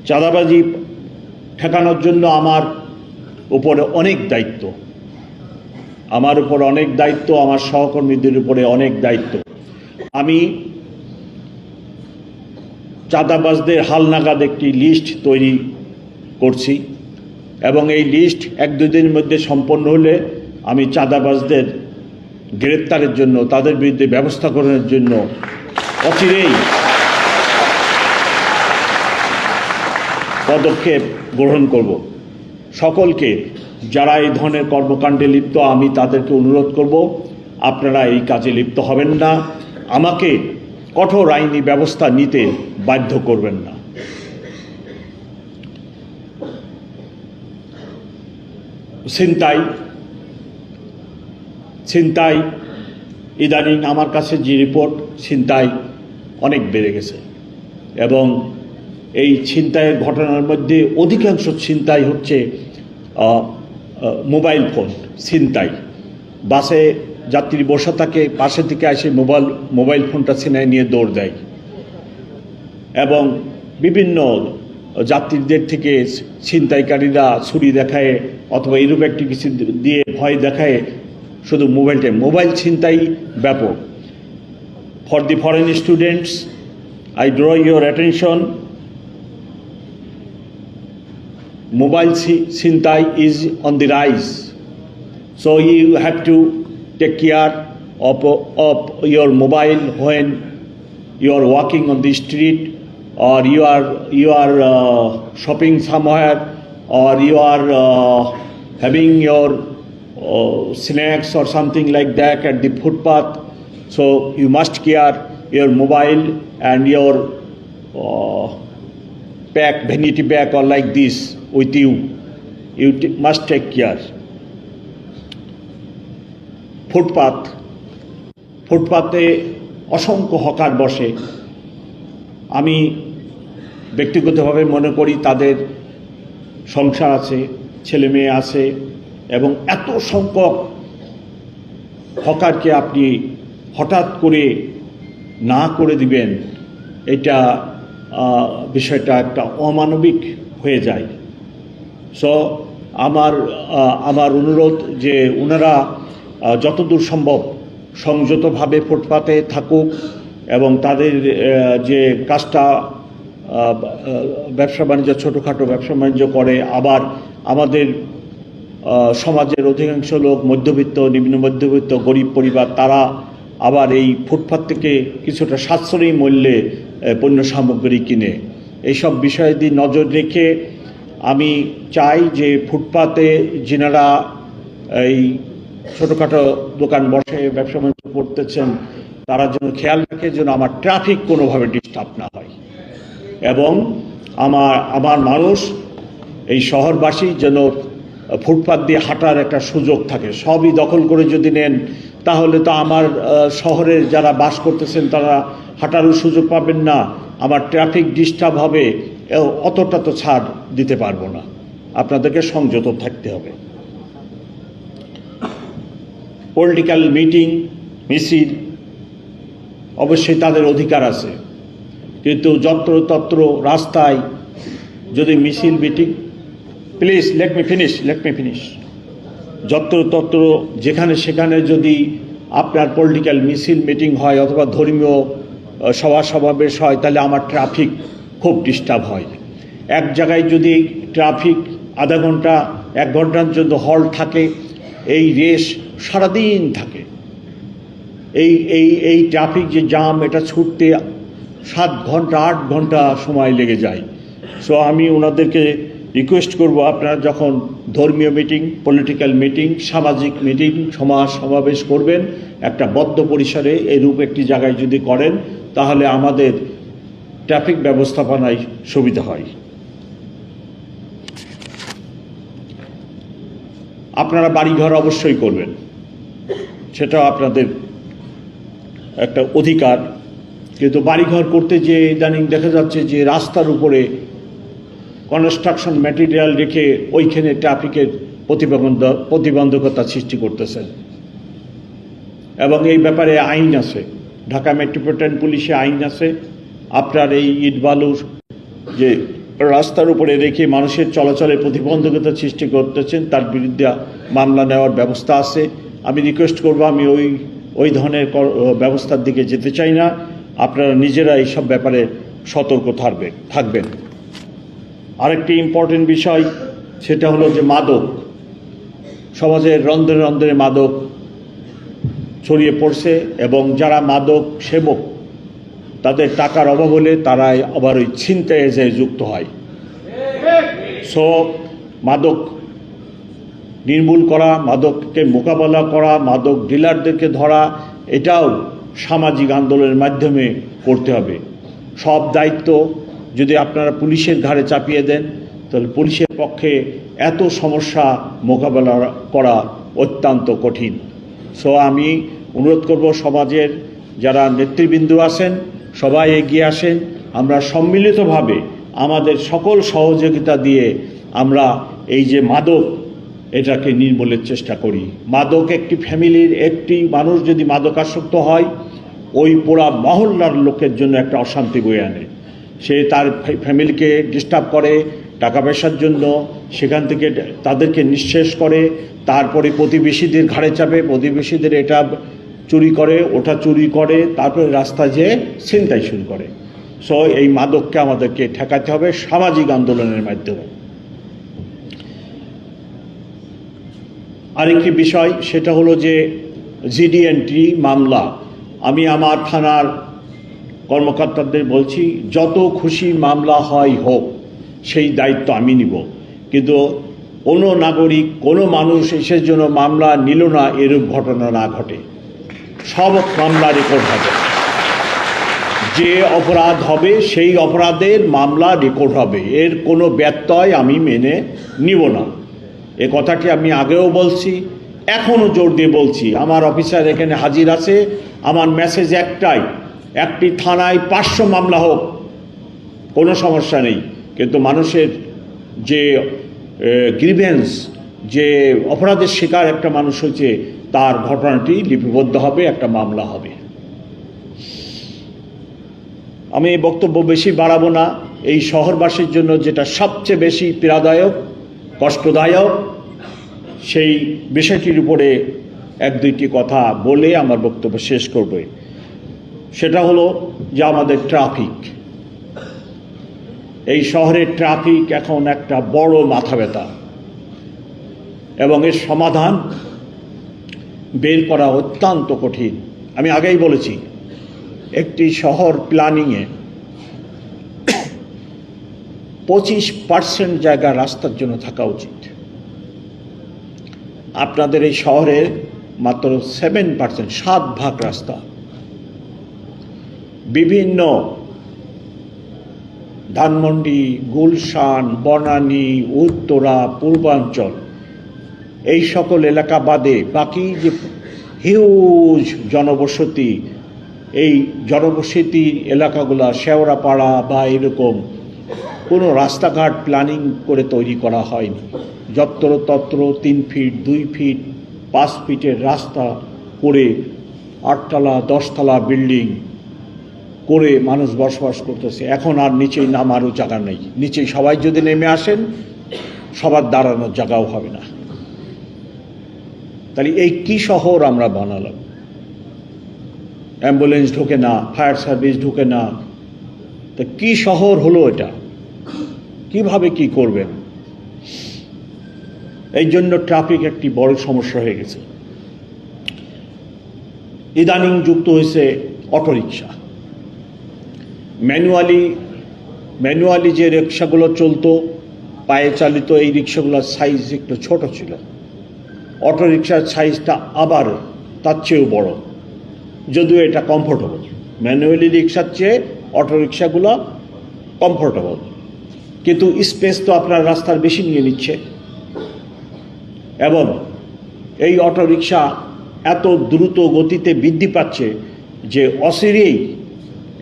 চাঁদাবাজি ঠেকানোর জন্য আমার উপরে অনেক দায়িত্ব, আমার সহকর্মীদের উপরে অনেক দায়িত্ব। আমি চাঁদাবাজদের হালনাগাদ একটি লিস্ট তৈরি করছি এবং এই লিস্ট 1-2 দিনের মধ্যে সম্পন্ন হলে আমি চাঁদাবাজদের গ্রেপ্তারের জন্য, তাদের বিরুদ্ধে ব্যবস্থা গ্রহণের জন্য অচিরেই পদক্ষেপ গ্রহণ করব। সকলকে যারা এই ধরনের কর্মকাণ্ডে লিপ্ত, আমি তাদেরকে অনুরোধ করব, আপনারা এই কাজে লিপ্ত হবেন না, আমাকে কঠোর আইনি ব্যবস্থা নিতে বাধ্য করবেন না। ছিনতাই ইদানিং আমার কাছে যে রিপোর্ট, ছিনতাই অনেক বেড়ে গেছে এবং এই ছিনতাইয়ের ঘটনার মধ্যে অধিকাংশ ছিনতাই হচ্ছে মোবাইল ফোন ছিনতাই। বাসে যাত্রী বসে থাকে, পাশে থেকে এসে মোবাইল ফোনটা ছিনাই নিয়ে দৌড় দেয় এবং বিভিন্ন যাত্রীদের থেকে ছিনতাইকারীরা ছুরি দেখায় অথবা এরূপ একটি কিছু দিয়ে ভয় দেখায় শুধু মোবাইল ছিনতাই ব্যাপক। For the foreign students, I draw your attention, mobile ছিনতাই is on the rise, so you have to take care of your mobile when you are walking on the street, or you are shopping somewhere, or you are having your snacks or something like that at the footpath. So you must care your mobile and your vanity bag or like this with you. You must take care. ফুটপাতে অসংখ্য hawker বসে। আমি ব্যক্তিগতভাবে মনে করি তাদের সংসার আছে, ছেলে মেয়ে আছে এবং এত সংখ্যক হকারকে আপনি হঠাৎ করে না করে দিবেন, এটা বিষয়টা একটা অমানবিক হয়ে যায়। সো আমার অনুরোধ যে ওনারা যতদূর সম্ভব সংযতভাবে ফুটপাতে থাকুক এবং তাদের যে কাজটা ব্যবসা বাণিজ্য, ছোটোখাটো ব্যবসা বাণিজ্য করে, আবার আমাদের সমাজের অধিকাংশ লোক মধ্যবিত্ত, নিম্ন মধ্যবিত্ত, গরিব পরিবার, তারা আবার এই ফুটপাত থেকে কিছুটা সাশ্রয়ী মূল্যে পণ্য সামগ্রী কিনে। এইসব বিষয়াদি নজর রেখে আমি চাই যে ফুটপাতে যিনারা এই ছোটোখাটো দোকান বসে ব্যবসা বাণিজ্য করতেছেন তারা যেন খেয়াল রাখে যেন আমার ট্রাফিক কোনোভাবে ডিস্টার্ব না হয় এবং আমার মানুষ, এই শহরবাসী যেন ফুটপাত দিয়ে হাঁটার একটা সুযোগ থাকে। সবই দখল করে যদি নেন তাহলে তো আমার শহরে যারা বাস করতেছেন তারা হাঁটারও সুযোগ পাবেন না, আমার ট্রাফিক ডিস্টার্ব হবে, অতটা তো ছাড় দিতে পারবো না। আপনাদেরকে সংযত থাকতে হবে। পলিটিক্যাল মিটিং, মিছিল অবশ্যই তাদের অধিকার আছে, কিন্তু যত্রতত্র রাস্তায় যদি মিছিল meeting, please let me finish, যত্রতত্র যেখানে সেখানে যদি আপনার পলিটিক্যাল মিছিল মিটিং হয় অথবা ধর্মীয় সভা সমাবেশ হয় তাহলে আমার ট্রাফিক খুব ডিস্টার্ব হয়। এক জায়গায় যদি ট্রাফিক আধা ঘন্টা 1 ঘন্টার জন্য হল্ট থাকে, এই রেস সারাদিন থাকে। এই ট্রাফিক যে জাম, এটা ছুটতে 7 ঘন্টা 8 ঘন্টা সময় লেগে যায়। সো আমি ওনাদেরকে রিকোয়েস্ট করব, আপনারা যখন ধর্মীয় মিটিং, পলিটিক্যাল মিটিং, সামাজিক মিটিং, সমাজ সমাবেশ করবেন, একটা বদ্ধ পরিসরে এরূপ একটি জায়গায় যদি করেন তাহলে আমাদের ট্রাফিক ব্যবস্থাপনায় সুবিধা হয়। আপনারা বাড়িঘর অবশ্যই করবেন, সেটাও আপনাদের একটা অধিকার, কিন্তু বাড়িঘর করতে যে ইদানিং দেখা যাচ্ছে যে রাস্তার উপরে কনস্ট্রাকশন ম্যাটেরিয়াল রেখে ওইখানে ট্রাফিকের প্রতিবন্ধকতা সৃষ্টি করতেছেন। এবং এই ব্যাপারে আইন আছে, ঢাকা মেট্রোপলিটন পুলিশে আইন আছে। আপনার এই ইট বালুর যে রাস্তার উপরে রেখে মানুষের চলাচলে প্রতিবন্ধকতা সৃষ্টি করতেছেন তার বিরুদ্ধে মামলা নেওয়ার ব্যবস্থা আছে। আমি রিকোয়েস্ট করব, আমি ওই ধরনের ব্যবস্থার দিকে যেতে চাই না। আপনারা নিজেরা এইসব ব্যাপারে সতর্ক থাকবেন। আরেকটি ইম্পর্টেন্ট বিষয়, সেটা হলো যে মাদক, সমাজের রন্ধ্রে রন্ধ্রে মাদক ছড়িয়ে পড়ছে এবং যারা মাদক সেবক তাদের টাকার অভাব হলে তারা আবার ওই ছিনতাইয়ে যায় যুক্ত হয়। সো মাদক নির্মূল করা, মাদককে মোকাবেলা করা, মাদক ডিলারদেরকে ধরা, এটাও সামাজিক আন্দোলনের মাধ্যমে করতে হবে। সব দায়িত্ব যদি আপনারা পুলিশের ঘাড়ে চাপিয়ে দেন তাহলে পুলিশের পক্ষে এত সমস্যা মোকাবেলা করা অত্যন্ত কঠিন। সো আমি অনুরোধ করব সমাজের যারা নেতৃবৃন্দ আছেন সবাই এগিয়ে আসেন, আমরা সম্মিলিতভাবে আমাদের সকল সহযোগিতা দিয়ে আমরা এই যে মাদক এটাকে নির্মূলের চেষ্টা করি। মাদক একটি ফ্যামিলির একটি মানুষ যদি মাদকাসক্ত হয় ওই পুরা মহল্লার লোকের জন্য একটা অশান্তি বয়ে আনে। সে তার ফ্যামিলিকে ডিস্টার্ব করে টাকা পয়সার জন্য, সেখান থেকে তাদেরকে নিঃশেষ করে, তারপরে প্রতিবেশীদের ঘাড়ে চাপে, প্রতিবেশীদের এটা চুরি করে ওটা চুরি করে, তারপরে রাস্তায় যেয়ে ছিনতাই শুরু করে। সো এই মাদককে আমাদেরকে ঠেকাতে হবে সামাজিক আন্দোলনের মাধ্যমে। আরেকটি বিষয়, সেটা হলো যে জিডি এন্ট্রি মামলা। আমি আমার থানার কর্মকর্তাদের বলছি, যত খুশি মামলা হয় হোক, সেই দায়িত্ব আমি নিব। কিন্তু কোনো নাগরিক, কোনো মানুষ এসের জন্য মামলা নিল না এরূপ ঘটনা না ঘটে। সব মামলা রেকর্ড হবে, যে অপরাধ হবে সেই অপরাধের মামলা রেকর্ড হবে, এর কোনো ব্যত্যয় আমি মেনে নিব না। এ কথাটি আমি আগেও বলছি, এখনও জোর দিয়ে বলছি। আমার অফিসার এখানে হাজির আছে, আমার মেসেজ একটাই, একটি থানায় 500 মামলা হোক, কোনো সমস্যা নেই, কিন্তু মানুষের যে গ্রিভেন্স, যে অপরাধের শিকার একটা মানুষ হয়েছে তার ঘটনাটি লিপিবদ্ধ হবে, একটা মামলা হবে। আমি এই বক্তব্য বেশি বাড়াবো না। এই শহরবাসীর জন্য যেটা সবচেয়ে বেশি পীড়াদায়ক, কষ্টদায়ক, সেই বিষয়টির উপরে 1-2টি কথা বলে আমার বক্তব্য শেষ করব। সেটা হলো যে আমাদের ট্রাফিক। এই শহরের ট্রাফিক এখন একটা বড় মাথা ব্যথা এবং এর সমাধান বের করা অত্যন্ত কঠিন। আমি আগেই বলেছি, একটি শহর প্ল্যানিংয়ে 25% জায়গা রাস্তার জন্য থাকা উচিত। আপনাদের এই শহরের মাত্র 7%, 7 ভাগ রাস্তা। বিভিন্ন ধানমন্ডি, গুলশান, বনানী, উত্তরা, পূর্বাঞ্চল, এই সকল এলাকা বাদে বাকি যে হিউজ জনবসতি, এই জনবসতি এলাকাগুলো, শেওড়াপাড়া বা এরকম কোনো রাস্তাঘাট প্ল্যানিং করে তৈরি করা হয়নি। যত্রতত্র 3 ফিট, 2 ফিট, 5 ফিটের রাস্তা করে 8 তলা 10 তলা বিল্ডিং করে মানুষ বসবাস করতেছে। এখন আর নিচেই নামারও জায়গা নেই। নিচেই সবাই যদি নেমে আসেন, সবার দাঁড়ানোর জায়গাও হবে না। তাহলে এই কি শহর আমরা বানালাম? অ্যাম্বুলেন্স ঢোকে না, ফায়ার সার্ভিস ঢোকে না, তা কি শহর হলো এটা? কিভাবে কি করবেন? এই জন্য ট্রাফিক একটি বড় সমস্যা হয়ে গেছে। ইদানিং যুক্ত হয়েছে অটোরিকশা। ম্যানুয়ালি যে রিক্সাগুলো চলতো, পায়ে চালিত, এই রিক্সাগুলোর সাইজ একটু ছোট ছিল। অটোরিকশার সাইজটা আবার তার চেয়েও বড়, যদিও এটা কমফোর্টেবল। ম্যানুয়ালি রিক্সার চেয়ে অটোরিকশাগুলো কমফোর্টেবল, কিন্তু স্পেস তো আপনার রাস্তার বেশি নিয়ে নিচ্ছে। এবং এই অটোরিকশা এত দ্রুত গতিতে বৃদ্ধি পাচ্ছে যে অচিরেই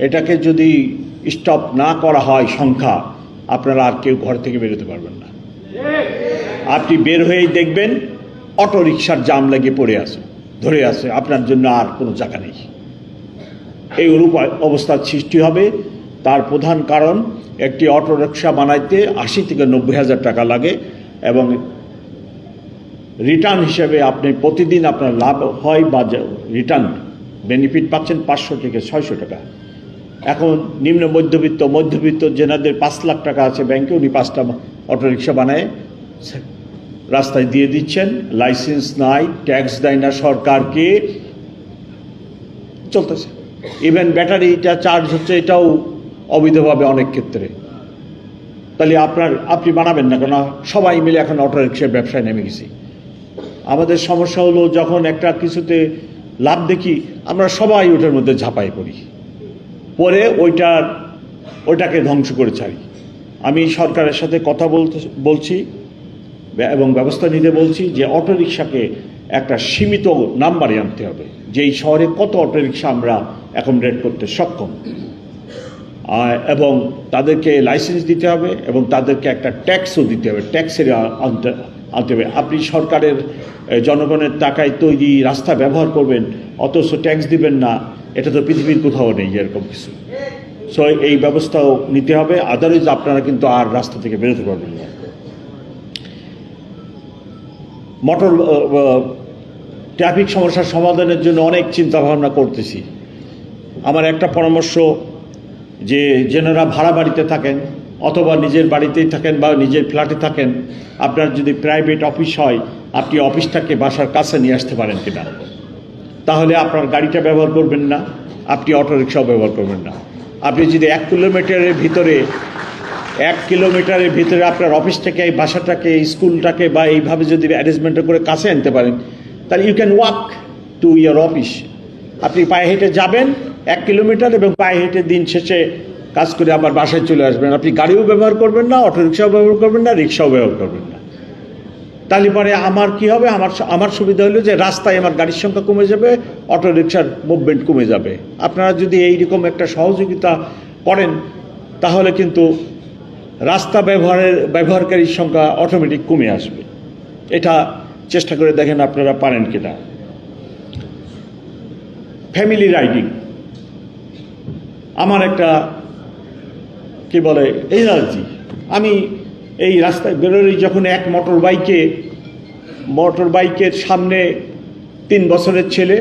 এটাকে যদি স্টপ না করা হয় সংখ্যা, আপনারা আর কেউ ঘর থেকে বেরোতে পারবেন না। আপনি বের হয়েই দেখবেন অটো রিকশার জাম লাগিয়ে পড়ে আছে, ধরে আছে, আপনার জন্য আর কোনো জায়গা নেই। এই রূপ অবস্থার সৃষ্টি হবে। তার প্রধান কারণ, একটি অটো রিকশা বানাইতে 80 থেকে 90 হাজার টাকা লাগে এবং রিটার্ন হিসেবে আপনি প্রতিদিন আপনার লাভ হয় বা রিটার্ন বেনিফিট পাচ্ছেন 500 থেকে 600 টাকা। এখন নিম্ন মধ্যবিত্ত যেনাদের 5 লাখ টাকা আছে ব্যাংকে, উনি 5টা অটোরিকশা বানায় রাস্তায় দিয়ে দিচ্ছেন, লাইসেন্স নাই, ট্যাক্স দেয় না সরকারকে, চলতেছে। ইভেন ব্যাটারিটা চার্জ হচ্ছে, এটাও অবৈধভাবে অনেক ক্ষেত্রে। তাহলে আপনি বানাবেন না কেন? সবাই মিলে এখন অটোরিকশার ব্যবসায় নেমে গেছি। আমাদের সমস্যা হলো, যখন একটা কিছুতে লাভ দেখি আমরা সবাই ওটার মধ্যে ঝাঁপাই পড়ি, পরে ওইটাকে ধ্বংস করে ছাড়ি। আমি সরকারের সাথে কথা বলছি এবং ব্যবস্থা নিতে বলছি যে অটোরিকশাকে একটা সীমিত নাম্বারে আনতে হবে, যে এই শহরে কত অটোরিকশা আমরা অ্যাকোমোডেট করতে সক্ষম, এবং তাদেরকে লাইসেন্স দিতে হবে এবং তাদেরকে একটা ট্যাক্সও দিতে হবে, ট্যাক্সের আনতে হবে। আপনি সরকারের জনগণের টাকায় তৈরি রাস্তা ব্যবহার করবেন, অথচ ট্যাক্স দিবেন না, এটা তো পৃথিবীর কোথাও নেই এরকম কিছু। সো এই ব্যবস্থাও নিতে হবে, আদারওয়াইজ আপনারা কিন্তু আর রাস্তা থেকে বেরোতে পারবেন না। ট্রাফিক সমস্যার সমাধানের জন্য অনেক চিন্তা ভাবনা করতেছি। আমার একটা পরামর্শ, যে যেনারা ভাড়া বাড়িতে থাকেন অথবা নিজের বাড়িতেই থাকেন বা নিজের ফ্ল্যাটে থাকেন, আপনার যদি প্রাইভেট অফিস হয়, আপনি অফিসটাকে বাসার কাছে নিয়ে আসতে পারেন কিনা। তাহলে আপনার গাড়িটা ব্যবহার করবেন না, আপনি অটোরিকশাও ব্যবহার করবেন না। আপনি যদি 1 কিলোমিটারের ভিতরে আপনার অফিসটাকে, এই বাসাটাকে, স্কুলটাকে বা এইভাবে যদি অ্যারেঞ্জমেন্ট করে কাছে আনতে পারেন, তাহলে you can walk to your office. আপনি পায়ে হেঁটে যাবেন 1 কিলোমিটার এবং পায়ে হেঁটে দিন শেষে কাজ করে আবার বাসায় চলে আসবেন। আপনি গাড়িও ব্যবহার করবেন না, অটোরিকশাও ব্যবহার করবেন না, রিক্সাও ব্যবহার করবেন না। তাহলে পরে আমার কি হবে? আমার সুবিধা হলো যে রাস্তায় আমার গাড়ির সংখ্যা কমে যাবে, অটোরিকশার মুভমেন্ট কমে যাবে। আপনারা যদি এইরকম একটা সহযোগিতা করেন, তাহলে কিন্তু রাস্তা ব্যবহারকারীর সংখ্যা অটোমেটিক কমে আসবে। এটা চেষ্টা করে দেখেন আপনারা পারেন কিনা। ফ্যামিলি রাইডিং আমার একটা কি বলে এনার্জি। আমি এই রাস্তায় বেরোলেই যখন এক মোটর বাইকের সামনে 3 বছরের ছেলে,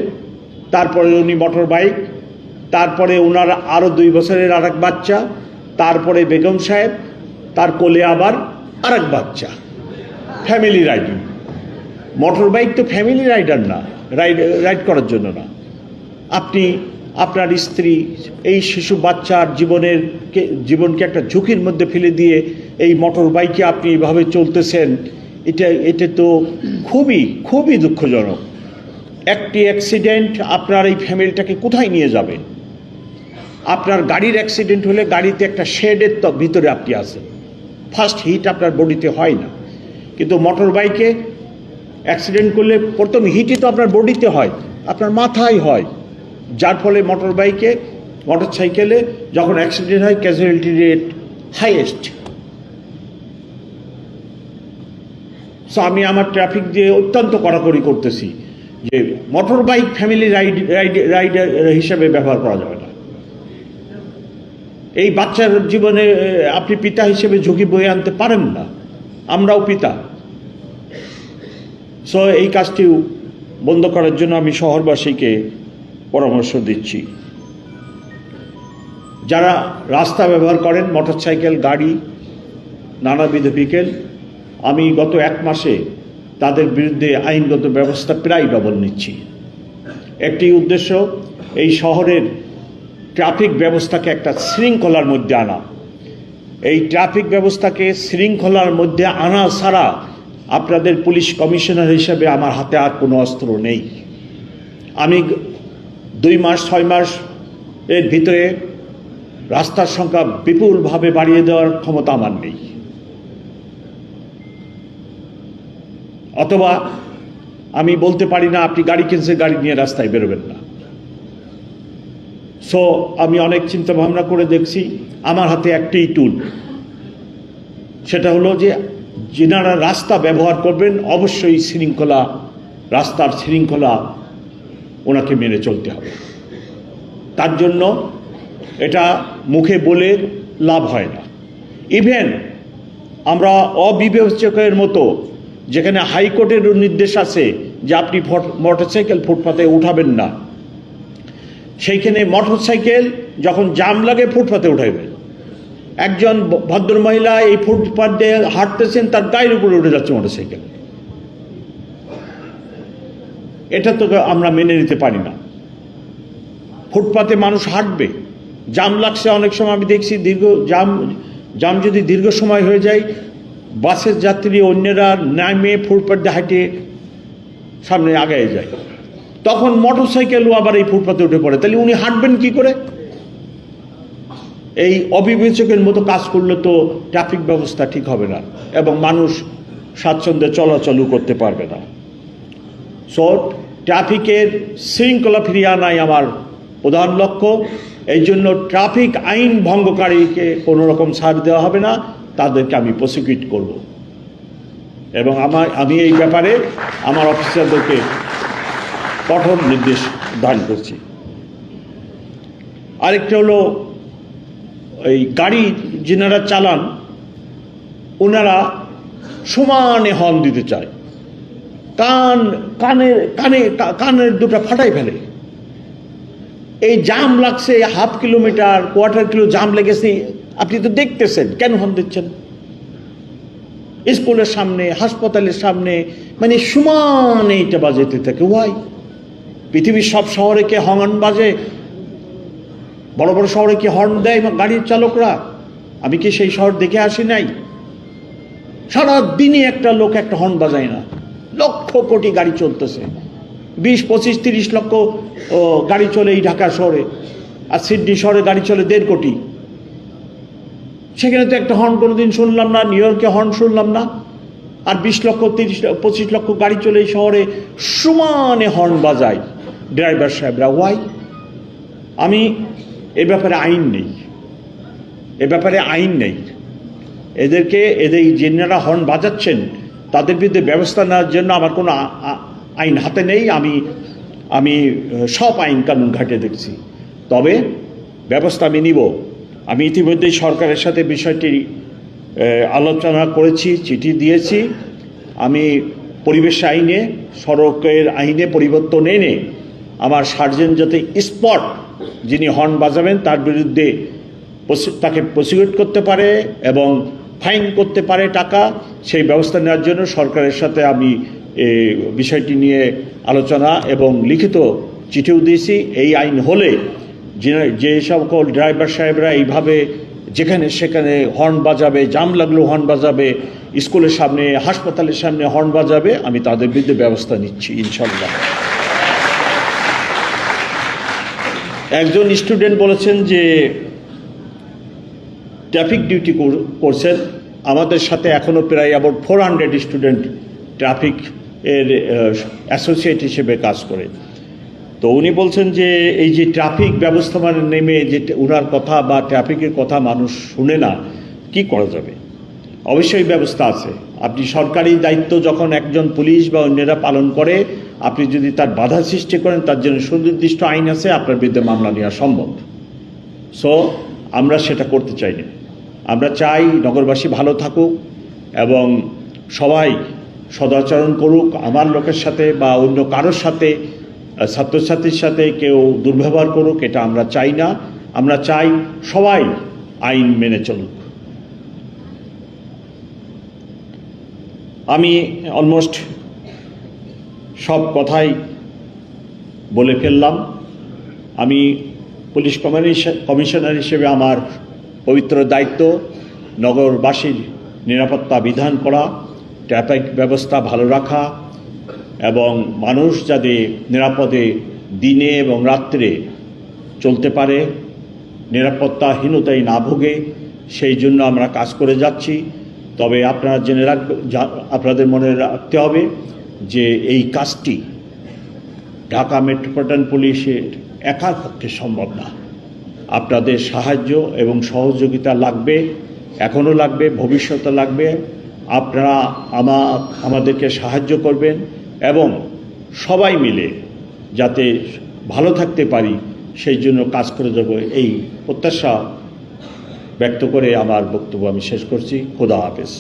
তারপরে উনি মোটর বাইক, তারপরে ওনার আরও 2 বছরের আরেক বাচ্চা, তারপরে বেগম সাহেব, তার কোলে আবার আরেক বাচ্চা, ফ্যামিলি রাইডিং। মোটর বাইক তো ফ্যামিলি রাইডার না, রাইড করার জন্য না। আপনি আপনার স্ত্রী, এই শিশু বাচ্চার জীবনকে একটা ঝুঁকির মধ্যে ফেলে দিয়ে এই মোটর বাইকে আপনি এভাবে চলতেছেন, এটা তো খুবই দুঃখজনক। একটি অ্যাক্সিডেন্ট আপনার এই ফ্যামিলিটাকে কোথায় নিয়ে যাবে? আপনার গাড়ির অ্যাক্সিডেন্ট হলে গাড়িতে একটা শেডের ভিতরে আপনি আছেন, ফার্স্ট হিট আপনার বডিতে হয় না, কিন্তু মোটর বাইকে অ্যাক্সিডেন্ট করলে প্রথম হিটই তো আপনার বডিতে হয়, আপনার মাথায় হয়, যার ফলে মোটর সাইকেলে যখন অ্যাক্সিডেন্ট হয় ক্যাজুয়ালিটি রেট হাইয়েস্ট। সো আমি আমার ট্রাফিক দিয়ে অত্যন্ত কড়াকড়ি করতেছি যে মোটর বাইক ফ্যামিলি রাইডার হিসাবে ব্যবহার করা যাবে না। এই বাচ্চার জীবনে আপনি পিতা হিসেবে ঝুঁকি বয়ে আনতে পারেন না, আমরাও পিতা। সো এই কাজটিও বন্ধ করার জন্য আমি শহরবাসীকে পরামর্শ দিচ্ছি। যারা রাস্তা ব্যবহার করেন, মোটরসাইকেল, গাড়ি, নানাবিধ ভেহিকেল, আমি গত 1 মাসে তাদের বিরুদ্ধে আইনগত ব্যবস্থা প্রায় ডবল নিচ্ছি। একটি উদ্দেশ্য, এই শহরের ট্রাফিক ব্যবস্থাকে একটা শৃঙ্খলার মধ্যে আনা। এই ট্রাফিক ব্যবস্থাকে শৃঙ্খলার মধ্যে আনা ছাড়া আপনাদের পুলিশ কমিশনার হিসেবে আমার হাতে আর কোনো অস্ত্র নেই। আমি 2 মাস 6 মাস এর ভিতরে রাস্তার সংখ্যা বিপুলভাবে বাড়িয়ে দেওয়ার ক্ষমতা আমার নেই। অথবা আমি বলতে পারি না আপনি গাড়ি কিনছে, গাড়ি নিয়ে রাস্তায় বেরোবেন না। সো আমি অনেক চিন্তা ভাবনা করে দেখছি, আমার হাতে একটাই টুল, সেটা হলো যে যেনারা রাস্তা ব্যবহার করবেন অবশ্যই রাস্তার শৃঙ্খলা ওনাকে মেনে চলতে হবে। তার জন্য এটা মুখে বলে লাভ হয় না। ইভেন আমরা অবিবেচকের মতো, যেখানে হাইকোর্টেরও নির্দেশ আছে যে আপনি মোটরসাইকেল ফুটপাতে উঠাবেন না, সেইখানে মোটরসাইকেল যখন জাম লাগে ফুটপাতে উঠাইবেন। একজন ভদ্রমহিলা এই ফুটপাত দিয়ে হাঁটতেছেন, তার গায়ের উপরে উঠে যাচ্ছে মোটরসাইকেল। এটা তো আমরা মেনে নিতে পারি না। ফুটপাতে মানুষ হাঁটবে, জাম লাগছে, অনেক সময় আমি দেখছি জাম যদি দীর্ঘ সময় হয়ে যায়, বাসের যাত্রী অন্যরা নামে ফুটপাত দিয়ে হাঁটে সামনে আগায় যায়, তখন মোটরসাইকেলও আবার এই ফুটপাতে উঠে পড়ে, তাহলে উনি হাঁটবেন কি করে? এই অবিবেচকের মতো কাজ করলে তো ট্রাফিক ব্যবস্থা ঠিক হবে না এবং মানুষ স্বাচ্ছন্দ্যে চলাচলও করতে পারবে না। সো ট্রাফিকের শৃঙ্খলা ফিরিয়ে আনাই আমার প্রধান লক্ষ্য। এই জন্য ট্রাফিক আইন ভঙ্গকারীকে কোনো রকম ছাড় দেওয়া হবে না, তাদেরকে আমি প্রসিকিউট করব এবং আমি এই ব্যাপারে আমার অফিসারদেরকে কঠোর নির্দেশ দান করছি। আরেকটা হলো, এই গাড়ি যেনারা চালান ওনারা সমানে হর্ন দিতে চায়, কানের দুটো ফাটাই ফেলে। এই জাম লাগছে, হাফ কিলোমিটার কোয়ার্টার কিলো জাম লেগেছে, আপনি তো দেখতেছেন, কেন হর্ন দিচ্ছেন? স্কুলের সামনে, হাসপাতালের সামনে, মানে সমানে এটা বাজাতে থাকে। ওয়াই? পৃথিবীর সব শহরে কে হর্ন বাজে? বড় বড় শহরে কি হর্ন দেয় গাড়ির চালকরা? আমি কি সেই শহর দেখে আসি নাই? সারা দিনে একটা লোক একটা হর্ন বাজায় না। লক্ষ কোটি গাড়ি চলতেছে, 20, 25, 30 লক্ষ গাড়ি চলে এই ঢাকা শহরে, আর সিডনি শহরে গাড়ি চলে 1.5 কোটি। সেখানে তো একটা হর্ন কোনোদিন শুনলাম না। নিউ ইয়র্কে হর্ন শুনলাম না। আর 20 লক্ষ 30, 25 লক্ষ গাড়ি চলে এই শহরে, সমানে হর্ন বাজায় ড্রাইভার সাহেবরা। ওয়াই? আমি এ ব্যাপারে আইন নেই। এদের যেনারা হর্ন বাজাচ্ছেন তাদের বিরুদ্ধে ব্যবস্থা নেওয়ার জন্য আমার কোনো আইন হাতে নেই। আমি সব আইন কানুন ঘাটে দেখছি, তবে ব্যবস্থা আমি নিব। আমি ইতিমধ্যেই সরকারের সাথে বিষয়টি আলোচনা করেছি, চিঠি দিয়েছি। আমি পরিবেশ আইনে, সড়কের আইনে পরিবর্তন এনে আমার সার্জেন্ট যাতে স্পট যিনি হর্ন বাজাবেন তার বিরুদ্ধে তাকে প্রসিকিউট করতে পারে এবং ফাইন করতে পারে টাকা, সেই ব্যবস্থা নেওয়ার জন্য সরকারের সাথে আমি বিষয়টি নিয়ে আলোচনা এবং লিখিত চিঠিও দিয়েছি। এই আইন হলে যে সকল ড্রাইভার সাহেবরা এইভাবে যেখানে সেখানে হর্ন বাজাবে, জাম লাগলেও হর্ন বাজাবে, স্কুলের সামনে, হাসপাতালের সামনে হর্ন বাজাবে, আমি তাদের বিরুদ্ধে ব্যবস্থা নিচ্ছি ইনশাল্লাহ। একজন স্টুডেন্ট বলেছেন যে ট্রাফিক ডিউটি করছেন, আমাদের সাথে এখনও প্রায় অ্যাবাউট 400 স্টুডেন্ট ট্রাফিক এর অ্যাসোসিয়েট হিসেবে কাজ করে। তো উনি বলছেন যে এই যে ট্রাফিক ব্যবস্থাপনা নেমে যে ওনার কথা বা ট্রাফিকের কথা মানুষ শুনে না, কি করা যাবে? অবশ্যই ব্যবস্থা আছে। আপনি সরকারি দায়িত্ব যখন একজন পুলিশ বা অন্যরা পালন করে, আপনি যদি তার বাধা সৃষ্টি করেন, তার জন্য সুনির্দিষ্ট আইন আছে, আপনার বিরুদ্ধে মামলা নেওয়া সম্ভব। সো আমরা সেটা করতে চাই না। আমরা চাই নগরবাসী ভালো থাকুক এবং সবাই সদাচরণ করুক। আমার লোকের সাথে বা অন্য কারোর সাথে, ছাত্রছাত্রীর সাথে কেউ দুর্ব্যবহার করুক, এটা আমরা চাই না। আমরা চাই সবাই আইন মেনে চলুক। আমি অলমোস্ট সব কথাই বলে ফেললাম। আমি পুলিশ কমিশনার হিসেবে আমার পবিত্র দায়িত্ব নগরবাসীর নিরাপত্তা বিধান করা, ট্রাফিক ব্যবস্থা ভালো রাখা এবং মানুষ যাতে নিরাপদে দিনে এবং রাত্রে চলতে পারে, নিরাপত্তাহীনতায় না ভোগে, সেই জন্য আমরা কাজ করে যাচ্ছি। তবে আপনারা জেনে আপনাদের মনে রাখতে হবে যে এই কাজটি ঢাকা মেট্রোপলিটন পুলিশের একার পক্ষে সম্ভব না। আপনাদের সাহায্য এবং সহযোগিতা লাগবে, এখনও লাগবে, ভবিষ্যতে লাগবে। আপনারা আমাদেরকে সাহায্য করবেন এবং সবাই মিলে যাতে ভালো থাকতে পারি সেই জন্য কাজ করে যাব, এই প্রত্যাশা ব্যক্ত করে আমার বক্তব্য আমি শেষ করছি। খোদা হাফেজ।